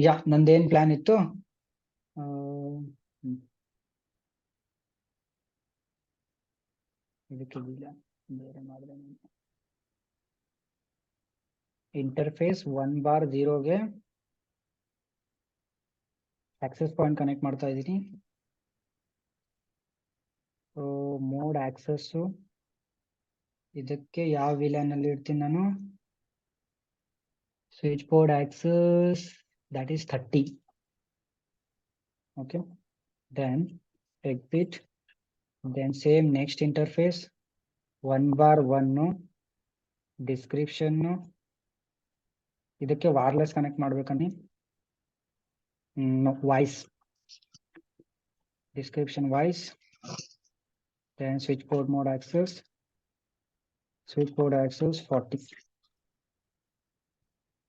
ಯಾ ನಂದೇನ್ plan ಇತ್ತು. ಇದಕ್ಕಿಲ್ಲ ಬೇರೆ ಮಾಡಿದ್ರೆ ಇಂಟರ್ಫೇಸ್ 1/0ಗೆ ಆಕ್ಸೆಸ್ ಪಾಯಿಂಟ್ ಕನೆಕ್ಟ್ ಮಾಡ್ತಾ ಇದ್ದೀನಿ. ಮೋಡ್ ಆಕ್ಸೆಸ್ ಇದಕ್ಕೆ ಯಾವ ವಿಲಾನ್ ಅಲ್ಲಿ ಇಡ್ತೀನಿ ನಾನು. Switch board access that is 30. Okay, then exit, then same next interface 1/1 description ಇದಕ್ಕೆ wireless ಕನೆಕ್ಟ್ ಮಾಡ್ಬೇಕನ್ನಿ. Voice description voice, then switchboard mode access, switchboard access 40.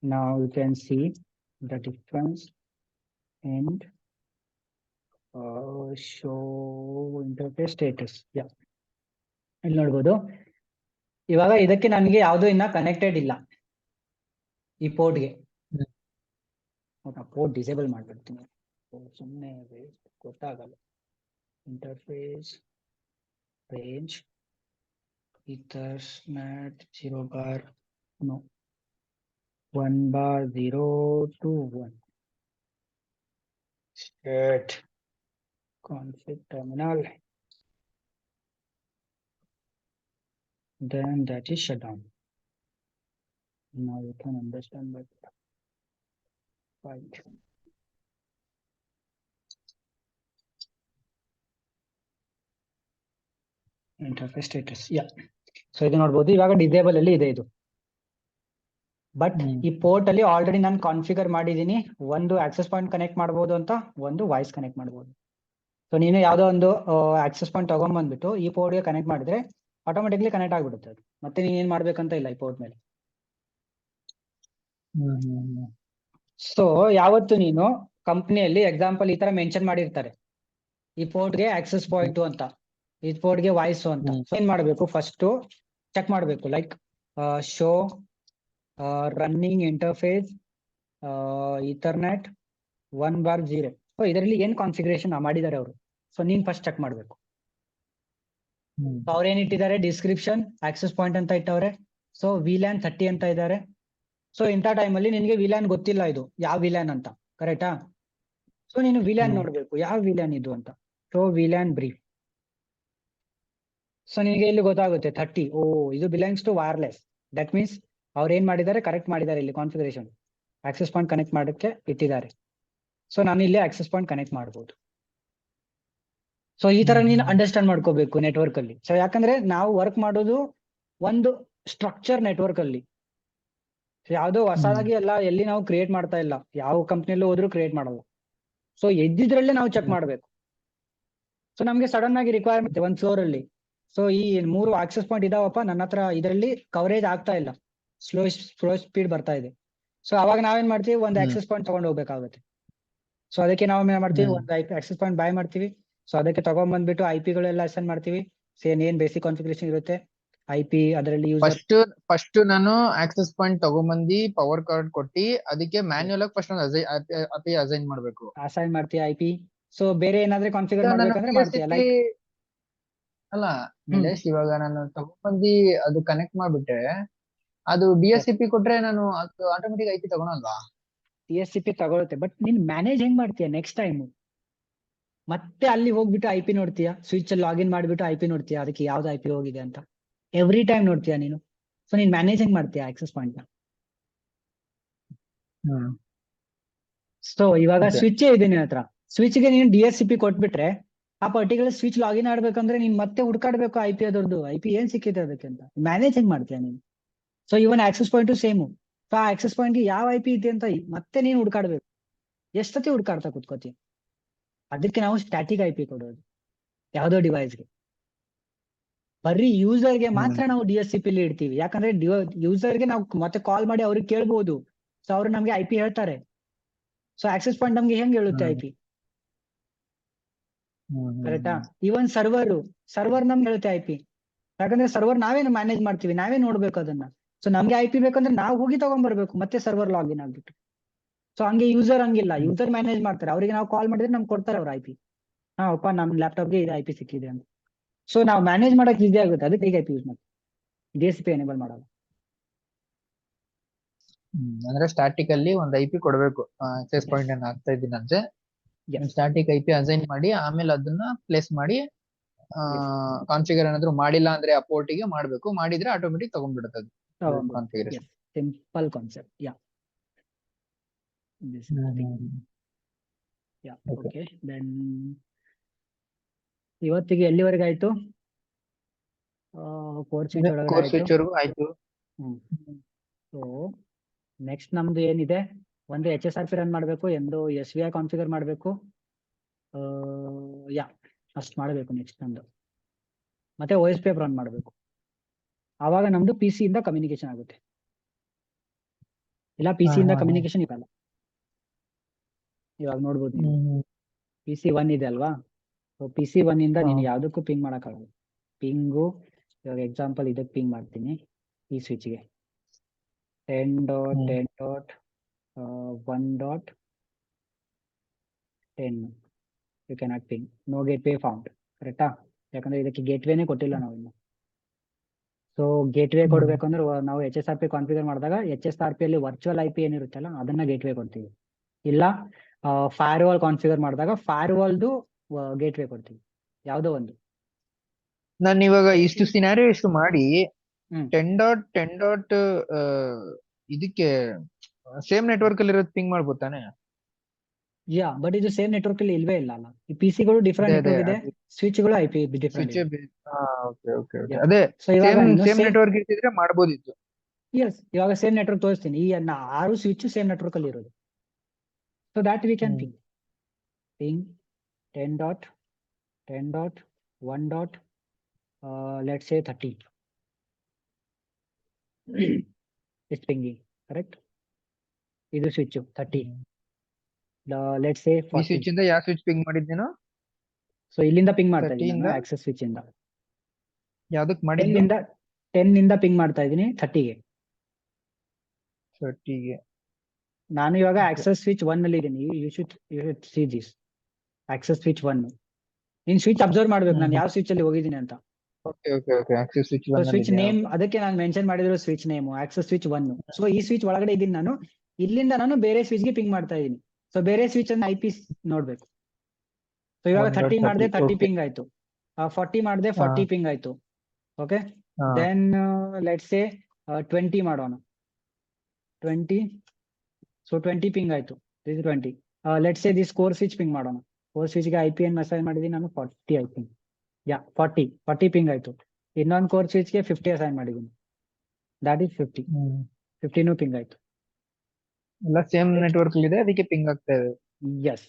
Now you can see the difference and show interface status. Yeah, ಇಲ್ಲಿ ನೋಡ್ಬೋದು. ಇವಾಗ ಇದಕ್ಕೆ ನನಗೆ ಯಾವುದು ಇನ್ನ connected ಇಲ್ಲ ಈ ಪೋರ್ಟ್ಗೆ. ಪೋರ್ಟ್ ಡಿಸೇಬಲ್ ಮಾಡ್ಬಿಡ್ತೀನಿ, ಸುಮ್ಮನೆ ಗೊತ್ತಾಗಲ್ಲ. Interface range Ethernet 0/, no, 1/0 to 1. Set config terminal, then that is shut down. Now you can understand that. Right. Interface status. Yeah. So ಇದು ನೋಡಬಹುದು, ಇವಾಗ ಡಿಸೇಬಲ್ ಅಲ್ಲಿ ಇದೆ ಇದು. ಬಟ್ ಈ ಪೋರ್ಟ್ ಅಲ್ಲಿ ಆಲ್ರೆಡಿ ನಾನು ಕಾನ್ಫಿಗರ್ ಮಾಡಿದೀನಿ. ಒಂದು ಆಕ್ಸೆಸ್ ಪಾಯಿಂಟ್ ಕನೆಕ್ಟ್ ಮಾಡಬಹುದು ಅಂತ, ಒಂದು ವಾಯ್ಸ್ ಕನೆಕ್ಟ್ ಮಾಡಬಹುದು. ಸೊ ನೀನು ಯಾವ್ದೋ ಒಂದು ಆಕ್ಸೆಸ್ ಪಾಯಿಂಟ್ ತಗೊಂಡ್ಬಂದ್ಬಿಟ್ಟು ಈ ಪೋರ್ಟ್ಗೆ ಕನೆಕ್ಟ್ ಮಾಡಿದ್ರೆ ಆಟೋಮೆಟಿಕ್ಲಿ ಕನೆಕ್ಟ್ ಆಗ್ಬಿಡುತ್ತೆ ಅದು. ಮತ್ತೆ ನೀನ್ ಏನ್ ಮಾಡ್ಬೇಕಂತ ಇಲ್ಲ ಈ ಪೋರ್ಟ್ ಮೇಲೆ. ಸೊ ಯಾವತ್ತು ನೀನು ಕಂಪ್ನಿಯಲ್ಲಿ ಎಕ್ಸಾಂಪಲ್ ಈ ತರ ಮೆನ್ಷನ್ ಮಾಡಿರ್ತಾರೆ, ಈ ಪೋರ್ಟ್ಗೆ ಆಕ್ಸೆಸ್ ಪಾಯಿಂಟ್ ಅಂತ, ಈ ಪೋರ್ಟ್ಗೆ ವಾಯ್ಸ್ ಅಂತ. ಸೊ ಏನ್ ಮಾಡ್ಬೇಕು, ಫಸ್ಟ್ ಚೆಕ್ ಮಾಡ್ಬೇಕು, like show running interface Ethernet 1/0. So ಇದರಲ್ಲಿ ಏನ್ ಕಾನ್ಫಿಗರೇಷನ್ ಮಾಡಿದ್ದಾರೆ ಅವರು. ಸೊ ನೀನ್ ಫಸ್ಟ್ ಚೆಕ್ ಮಾಡ್ಬೇಕು. ಅವ್ರೇನ್ ಇಟ್ಟಿದ್ದಾರೆ, ಡಿಸ್ಕ್ರಿಪ್ಷನ್ ಆಕ್ಸೆಸ್ ಪಾಯಿಂಟ್ ಅಂತ ಇಟ್ಟವ್ರೆ. ಸೊ ವಿಲ್ಯಾನ್ 30 ಅಂತ ಇದ್ದಾರೆ. ಸೊ ಇಂಥ ಟೈಮಲ್ಲಿ ನಿನ್ಗೆ ವಿಲ್ಯಾನ್ ಗೊತ್ತಿಲ್ಲ ಇದು ಯಾವ ವಿಲ್ಯಾನ್ ಅಂತ, ಕರೆಕ್ಟಾ? ಸೊ ನೀನು ವಿಲ್ಯಾನ್ ನೋಡ್ಬೇಕು, ಯಾವ ವಿಲ್ಯಾನ್ ಇದು ಅಂತ. So ವಿಲ್ಯಾನ್ brief. ಸೊ ನಿನಗೆ ಇಲ್ಲಿ ಗೊತ್ತಾಗುತ್ತೆ 30. ಇದು belongs to wireless. That means ಅವ್ರು ಏನ್ ಮಾಡಿದ್ದಾರೆ, ಕರೆಕ್ಟ್ ಮಾಡಿದ್ದಾರೆ. ಇಲ್ಲಿ ಕಾನ್ಫಿಗರೇಷನ್ ಆಕ್ಸೆಸ್ ಪಾಯಿಂಟ್ ಕನೆಕ್ಟ್ ಮಾಡಕ್ಕೆ ಇಟ್ಟಿದ್ದಾರೆ. ಸೊ ನಾನು ಇಲ್ಲಿ ಆಕ್ಸೆಸ್ ಪಾಯಿಂಟ್ ಕನೆಕ್ಟ್ ಮಾಡಬಹುದು. ಸೊ ಈ ತರ ನೀನು ಅಂಡರ್ಸ್ಟ್ಯಾಂಡ್ ಮಾಡ್ಕೋಬೇಕು ನೆಟ್ವರ್ಕ್ ಅಲ್ಲಿ. ಸೊ ಯಾಕಂದ್ರೆ ನಾವು ವರ್ಕ್ ಮಾಡೋದು ಒಂದು ಸ್ಟ್ರಕ್ಚರ್ ನೆಟ್ವರ್ಕ್ ಅಲ್ಲಿ. ಯಾವ್ದೋ ಹೊಸದಾಗಿ ಎಲ್ಲ ಎಲ್ಲಿ ನಾವು ಕ್ರಿಯೇಟ್ ಮಾಡ್ತಾ ಇಲ್ಲ, ಯಾವ ಕಂಪ್ನಿಯಲ್ಲೂ ಹೋದ್ರು ಕ್ರಿಯೇಟ್ ಮಾಡಲ್ಲ. ಸೊ ಎದ್ದಿದ್ರಲ್ಲೇ ನಾವು ಚೆಕ್ ಮಾಡ್ಬೇಕು. ಸೊ ನಮ್ಗೆ ಸಡನ್ ಆಗಿ ರಿಕ್ವೈರ್ಮೆಂಟ್ ಒಂದ್ ಫ್ಲೋರ್ ಅಲ್ಲಿ, ಸೊ ಈ 3 ಆಕ್ಸೆಸ್ ಪಾಯಿಂಟ್ ಇದಾವಪ್ಪ ನನ್ನ ಹತ್ರ, ಇದರಲ್ಲಿ ಕವರೇಜ್ ಆಗ್ತಾ ಇಲ್ಲ, ಸ್ಲೋ ಸ್ಪೀಡ್ ಬರ್ತಾ ಇದೆ. ಸೊ ಅವಾಗ ನಾವೇನ್ ಮಾಡ್ತೀವಿ, ಒಂದು ಆಕ್ಸೆಸ್ ಪಾಯಿಂಟ್ ತಗೊಂಡ್ ಹೋಗ್ಬೇಕಾಗುತ್ತೆ. ಸೊ ಅದಕ್ಕೆ ನಾವು ಏನ್ ಮಾಡ್ತೀವಿ, ಒಂದು ಆಕ್ಸೆಸ್ ಪಾಯಿಂಟ್ ಬೈ ಮಾಡ್ತೀವಿ. ಸೊ ಅದಕ್ಕೆ ತಗೊಂಡ್ ಬಂದ್ಬಿಟ್ಟು IP ಗಳೆಲ್ಲ ಅಸೈನ್ ಮಾಡ್ತೀವಿ. ಸೇಮ್ ಏನ್ ಬೇಸಿಕ್ ಕಾನ್ಫಿಗರೇಷನ್ ಇರುತ್ತೆ IP ಅದರಲ್ಲಿ ಫಸ್ಟ್ ನಾನು ಆಕ್ಸೆಸ್ ಪಾಯಿಂಟ್ ತಗೊಂಡ್ಬಂದಿ ಪವರ್ ಕಾರ್ಡ್ ಕೊಟ್ಟಿ ಅದಕ್ಕೆ ಮ್ಯಾನ್ಯುಯಲ್ ಆಗಿ ಫಸ್ಟ್ API ಅಸೈನ್ ಮಾಡ್ಬೇಕು, ಅಸೈನ್ ಮಾಡ್ತೀವಿ IP. ಸೊ ಬೇರೆ ಏನಾದ್ರೆ ಕಾನ್ಫಿಗರ್ ಮಾಡ್ಬೇಕಂದ್ರೆ ಮಾಡ್ತೀಯ. ಲೈಕ್ ಅಲ್ಲ ನಿಲೇಶ್, ಇವಾಗ ನಾನು ತಗೊಂಡ್ಬಂದಿ ಅದು ಕನೆಕ್ಟ್ ಮಾಡ್ಬಿಟ್ರೆ ಅದು DSCP ಕೊಟ್ರೆ ನಾನು ಅದು ಆಟೋಮೆಟಿಕ್ IP ತಗೊಳಲ್ವಾ? DSCP ತಗೊಳುತ್ತೆ, ಬಟ್ ನೀನ್ ಮ್ಯಾನೇಜ್ ಹೆಂಗ್ ಮಾಡ್ತೀಯ ನೆಕ್ಸ್ಟ್ ಟೈಮ್? ಮತ್ತೆ ಅಲ್ಲಿ ಹೋಗ್ಬಿಟ್ಟು IP ನೋಡ್ತೀಯಾ, ಸ್ವಿಚ್ ಅಲ್ಲಿ ಲಾಗಿನ್ ಮಾಡ್ಬಿಟ್ಟು IP ನೋಡ್ತೀಯಾ, ಅದಕ್ಕೆ ಯಾವ್ದು IP ಹೋಗಿದೆ ಅಂತ ಎವ್ರಿ ಟೈಮ್ ನೋಡ್ತೀಯಾ ನೀನು. ಸೊ ನೀನ್ ಮ್ಯಾನೇಜ್ ಹೆಂಗ್ ಮಾಡ್ತೀಯಾ ಆಕ್ಸೆಸ್ ಪಾಯಿಂಟ್ ನ? ಸೊ ಇವಾಗ ಸ್ವಿಚ್ ಇದೆ ನಿನ್ನ ಹತ್ರ, ಸ್ವಿಚ್ ಗೆ ನೀನು DSCP ಕೊಟ್ಬಿಟ್ರೆ ಆ ಪರ್ಟಿಕ್ಯುಲರ್ ಸ್ವಿಚ್ ಲಾಗಿನ್ ಆಡ್ಬೇಕಂದ್ರೆ ನೀನ್ ಮತ್ತೆ ಹುಡ್ಕಾಡ್ಬೇಕು IP ಅದರದ್ದು, IP ಏನ್ ಸಿಕ್ಕಿದೆ ಅದಕ್ಕೆ ಅಂತ. ಮ್ಯಾನೇಜ್ ಹೆಂಗ್ ಮಾಡ್ತೀಯಾ ನೀನು? ಸೊ ಇವನ್ ಆಕ್ಸೆಸ್ ಪಾಯಿಂಟ್ ಸೇಮು. ಸೊ ಆ ಆಕ್ಸೆಸ್ ಪಾಯಿಂಟ್ ಗೆ ಯಾವ IP ಇದೆ ಅಂತ ಮತ್ತೆ ನೀನು ಹುಡ್ಕಾಡ್ಬೇಕು. ಎಷ್ಟೊತ್ತಿ ಹುಡ್ಕಾಡ್ತಾ ಕುತ್ಕೋತಿ. ಅದಕ್ಕೆ ನಾವು ಸ್ಟ್ಯಾಟಿಕ್ IP ಕೊಡೋದು ಯಾವ್ದೋ ಡಿವೈಸ್ಗೆ. ಬರೀ ಯೂಸರ್ಗೆ ಮಾತ್ರ ನಾವು DSCP ಅಲ್ಲಿ ಇಡ್ತೀವಿ. ಯಾಕಂದ್ರೆ ಯೂಸರ್ಗೆ ನಾವು ಮತ್ತೆ ಕಾಲ್ ಮಾಡಿ ಅವ್ರಿಗೆ ಕೇಳ್ಬಹುದು. ಸೊ ಅವ್ರು ನಮ್ಗೆ IP ಹೇಳ್ತಾರೆ. ಸೊ ಆಕ್ಸೆಸ್ ಪಾಯಿಂಟ್ ನಮ್ಗೆ ಹೆಂಗ್ ಹೇಳುತ್ತೆ IP, ಕರೆಕ್ಟಾ? ಇವನ್ ಸರ್ವರ್ ನಮ್ಗೆ ಹೇಳುತ್ತೆ IP. ಯಾಕಂದ್ರೆ ಸರ್ವರ್ ನಾವೇನು ಮ್ಯಾನೇಜ್ ಮಾಡ್ತೀವಿ, ನಾವೇ ನೋಡ್ಬೇಕು ಅದನ್ನ. ಸೊ ನಮ್ಗೆ IP ಬೇಕಂದ್ರೆ ನಾವು ಹೋಗಿ ತಗೊಂಡ್ಬರ್ಬೇಕು ಮತ್ತೆ ಸರ್ವರ್ ಲಾಗಿನ್ ಆಗ್ಬಿಟ್ಟು. ಸೊ ಹಂಗೆ ಯೂಸರ್ ಹಂಗಿಲ್ಲ, ಯೂಸರ್ ಮ್ಯಾನೇಜ್ ಮಾಡ್ತಾರೆ. ಅವರಿಗೆ ನಾವು ಕಾಲ್ ಮಾಡಿದ್ರೆ ನಮ್ಗೆ ಕೊಡ್ತಾರೆ ಅವ್ರ IP. ಹಾ ಅಪ್ಪ ನಮ್ ಲ್ಯಾಪ್ಟಾಪ್ಗೆ ಇದು IP ಸಿಕ್ಕಿದೆ ಅಂತ. ಸೊ ನಾವು ಮ್ಯಾನೇಜ್ ಮಾಡಕ್ ಈಸಿ ಆಗುತ್ತೆ, ಅದಕ್ಕೆ ಈಗ IP ಯೂಸ್ ಮಾಡ್ತೀವಿ. DSCP ಎನೇಬಲ್ ಮಾಡಲ್ಲ. ಅಂದ್ರೆ ಸ್ಟಾಟಿಕ್ ಅಲ್ಲಿ ಒಂದು IP ಕೊಡ್ಬೇಕು, access point ಅನ್ನ ಹಾಕ್ತಾ ಇದ್ದೀನಂತೆ, Yes. ಸ್ಟಾಟಿಕ್ IP ಅಸೈನ್ ಮಾಡಿ ಆಮೇಲೆ ಅದನ್ನ ಪ್ಲೇಸ್ ಮಾಡಿ Yes. ಕಾನ್ಫಿಗರ್ ಏನಾದ್ರು ಮಾಡಿಲ್ಲ ಅಂದ್ರೆ ಆ ಪೋರ್ಟಿಗೆ ಮಾಡ್ಬೇಕು, ಮಾಡಿದ್ರೆ ಆಟೋಮೆಟಿಕ್ ತಗೊಂಡ್ಬಿಡುತ್ತೆ ಅದು configuration. Simple concept. Yeah this is the thing. Yeah, okay. Then ಇವತ್ತಿಗೆ ಎಲ್ಲಿವರೆಗೆ ಆಯ್ತು? ಕೋರ್ಸ್ ಸ್ವಿಚ್ ಒಳಗಡೆ ಕೋರ್ ಆಯ್ತು. ಸ್ವಿಚ್ ವರ್ಗೂ ಆಯ್ತು. ಸೊ ನೆಕ್ಸ್ಟ್ ನಮ್ದು ಏನಿದೆ, ಒಂದು HSRP ರನ್ ಮಾಡಬೇಕು, ಎಂದು SVI ಕಾನ್ಫಿಗರ್ ಮಾಡಬೇಕು. ಯಾ ಅಷ್ಟು ಮಾಡಬೇಕು ನೆಕ್ಸ್ಟ್ ನಮ್ದು. ಮತ್ತೆ OSPF ರನ್ ಮಾಡಬೇಕು. ಆವಾಗ ನಮ್ದು PC ಇಂದ ಕಮ್ಯುನಿಕೇಶನ್ ಆಗುತ್ತೆ. ಇಲ್ಲ PC ಇಂದ ಕಮ್ಯುನಿಕೇಶನ್ ಇರಲ್ಲ. ಇವಾಗ ನೋಡ್ಬೋದು ನೀವು PC1 ಇದೆ ಅಲ್ವಾ? ಸೊ PC1 ಇಂದ ನೀನು ಯಾವ್ದಕ್ಕೂ ಪಿಂಗ್ ಮಾಡಕ್ಕಾಗಲ್ಲ. ಪಿಂಗು ಇವಾಗ ಎಕ್ಸಾಂಪಲ್ ಇದಕ್ಕೆ ಪಿಂಗ್ ಮಾಡ್ತೀನಿ, ಈ ಸ್ವಿಚ್ಗೆ 10.10.1.10 you cannot ping, no gateway found. ಕರೆಕ್ಟಾ? ಯಾಕಂದ್ರೆ ಇದಕ್ಕೆ ಗೇಟ್ವೇನೇ ಕೊಟ್ಟಿಲ್ಲ ನಾವು ಇನ್ನು. ಸೊ ಗೇಟ್ವೇ ಕೊಡ್ಬೇಕಂದ್ರೆ ನಾವು HSRP ಕಾನ್ಫಿಗರ್ ಮಾಡಿದಾಗ HSRP ಅಲ್ಲಿ ವರ್ಚುವಲ್ IP ಏನಿರುತ್ತಲ್ಲ ಅದನ್ನ ಗೇಟ್ವೇ ಕೊಡ್ತೀವಿ. ಇಲ್ಲ ಫೈರ್ ವಾಲ್ ಕಾನ್ಫಿಗರ್ ಮಾಡಿದಾಗ ಫೈರ್ ವಾಲ್ದು ಗೇಟ್ವೇ ಕೊಡ್ತೀವಿ, ಯಾವ್ದೋ ಒಂದು. ನಾನು ಇವಾಗ ಇಷ್ಟು ಸಿನಾರಿಯೋ ಇಷ್ಟು ಮಾಡಿ ಹ್ಮ್ 10.10. ಇದಕ್ಕೆ ಸೇಮ್ ನೆಟ್ವರ್ಕ್ ಅಲ್ಲಿ ಇರೋದು ಪಿಂಗ್ ಮಾಡ್ಬೋದು ತಾನೆ? ಯಾ ಬಟ್ ಇದು ಸೇಮ್ ನೆಟ್ವರ್ಕ್ ಅಲ್ಲಿ ಇಲ್ವೇ ಇಲ್ಲ ಅಲ್ಲ. ಈ PC ಗಳು ಡಿಫ್ರೆಂಟ್ ನೆಟ್ವರ್ಕ್ ಇದೆ, ಸ್ವಿಚ್ಗಳು IP ಡಿಫ್ರೆಂಟ್ ಇದೆ. ಅದೇ ಸೊ ಇವಾಗ ಸೇಮ್ ನೆಟ್ವರ್ಕ್ ಇರ್ತಿದ್ರೆ ಮಾಡ್ಬೋದಿತ್ತು. ಇವಾಗ ಸೇಮ್ ನೆಟ್ವರ್ಕ್ ತೋರಿಸ್ತೀನಿ. ಈ 6 ಸ್ವಿಚ್ ಸೇಮ್ ನೆಟ್ವರ್ಕ್ ಅಲ್ಲಿ ಇರೋದು. So that we can ping 10.10.1. let's say 30. It's pinging, correct? ಇದು ಸ್ವಿಚ್ 30. let's say 40. ಈ ಸ್ವಿಚ್ ಇಂದ ಯಾವ ಸ್ವಿಚ್ ಪಿಂಗ್ ಮಾಡಿದ್ದೀನೋ? ಸೊ ಇಲ್ಲಿಂದ ಪಿಂಗ್ ಮಾಡ್ತಾ ಇದ್ದೀನಿ ಆಕ್ಸೆಸ್ ಸ್ವಿಚ್ ಇಂದ. ಯಾವ್ದಕ್ ಮಾಡಿದ್ದು? 10 ಇಂದ ಪಿಂಗ್ ಮಾಡ್ತಾ ಇದ್ದೀನಿ 30ಗೆ. ನಾನು ಇವಾಗ ಆಕ್ಸೆಸ್ ಸ್ವಿಚ್ 1 ಅಲ್ಲಿ ಇದ್ದೀನಿ. You should see this access switch 1. ನೀನ್ ಸ್ವಿಚ್ ಅಬ್ಸರ್ವ್ ಮಾಡ್ಬೇಕು ನಾನು ಯಾವ ಸ್ವಿಚ್ ಅಲ್ಲಿ ಹೋಗಿದ್ದೀನಿ ಅಂತ. ಸ್ವಿಚ್ ನೇಮ್ ಅದಕ್ಕೆ ನಾನು ಮೆನ್ಷನ್ ಮಾಡಿದ್ರು, switch name access switch 1. So ಈ ಸ್ವಿಚ್ ಒಳಗಡೆ ಇದ್ದೀನಿ ನಾನು. ಇಲ್ಲಿಂದ ನಾನು ಬೇರೆ ಸ್ವಿಚ್ ಗೆ ಪಿಂಗ್ ಮಾಡ್ತಾ ಇದ್ದೀನಿ. ಸೊ ಬೇರೆ ಸ್ವಿಚ್ ಅನ್ನ IP ನೋಡ್ಬೇಕು. ಸೊ ಇವಾಗ 30 ಮಾಡಿದೆ 30 ಪಿಂಗ್ ಆಯ್ತು, 40 ಮಾಡಿದೆ 40 ಪಿಂಗ್ ಆಯ್ತು. ಓಕೆ, ದೆನ್ ಲೆಟ್ಸ್ ಸೇ 20 ಮಾಡೋಣ. 20, ಸೊ 20 ಪಿಂಗ್ ಆಯ್ತು. This 20. Let's say this core switch ping ಮಾಡೋಣ. ಕೋರ್ ಸ್ವಿಚ್ ಗೆ IP ಅನ್ನು ಅಸೈನ್ ಮಾಡಿದ್ದೀನಿ ನಾನು 40 IP. ಯಾ 40 ಪಿಂಗ್ ಆಯ್ತು. ಇನ್ನೊಂದು ಕೋರ್ ಸ್ವಿಚ್ ಗೆ 50 ಅಸೈನ್ ಮಾಡಿದ್ದೀನಿ, ದಟ್ ಇಸ್ 50 ಪಿಂಗ್ ಆಯ್ತು. ಎಲ್ಲ ಸೇಮ್ ನೆಟ್ವರ್ಕ್ ಇದೆ, ಅದಕ್ಕೆ ಪಿಂಗ್ ಆಗ್ತಾ ಇದೆ. ಎಸ್,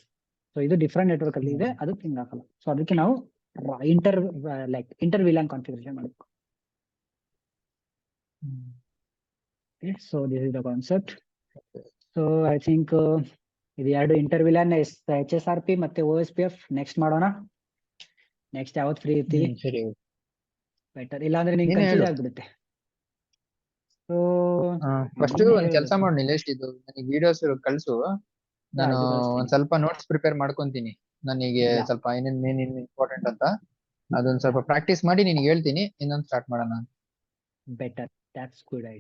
ಸೊ ಇದು ಡಿಫ್ರೆಂಟ್ ನೆಟ್ವರ್ಕ್ ಅಲ್ಲಿ ಇದೆ, ಅದು ಪಿಂಗ್ ಆಗಲ್ಲ. ಸೊ ಅದಕ್ಕೆ ನಾವು ಇಂಟರ್ VLAN ಕಾನ್ಫಿಗರೇಷನ್ ಮಾಡಬೇಕು. So this is the concept. So I think ಇದು 2 ಇಂಟರ್ VLAN, HSRP ಮತ್ತೆ OSPF ನೆಕ್ಸ್ಟ್ ಮಾಡೋಣ. ನೆಕ್ಸ್ಟ್ ಯಾವತ್ತು ಫ್ರೀ ಇರ್ತೀವಿ ಬೆಟರ್, ಇಲ್ಲಾಂದ್ರೆ ನಿಂಗೆ ಕನ್ಫ್ಯೂಸ್ ಆಗ್ಬಿಡುತ್ತೆ. ಸೊ ಫಸ್ಟ್ ಒಂದ್ ಕೆಲಸ ಮಾಡಿ ನಿಲೇಶ್, ಇದು ನನಗೆ ವಿಡಿಯೋಸ್ ಕಳ್ಸು, ನಾನು ಒಂದ್ ಸ್ವಲ್ಪ ನೋಟ್ಸ್ ಪ್ರಿಪೇರ್ ಮಾಡ್ಕೊಂತೀನಿ. ನನಗೆ ಸ್ವಲ್ಪ ಏನೇನ್ ಮೇನ್ ಇಂಪಾರ್ಟೆಂಟ್ ಅಂತ ಅದೊಂದ್ ಸ್ವಲ್ಪ ಪ್ರಾಕ್ಟೀಸ್ ಮಾಡಿ ನಿನ್ಗೆ ಹೇಳ್ತೀನಿ, ಇನ್ನೊಂದು ಸ್ಟಾರ್ಟ್ ಮಾಡೋಣ. Better, that's good idea.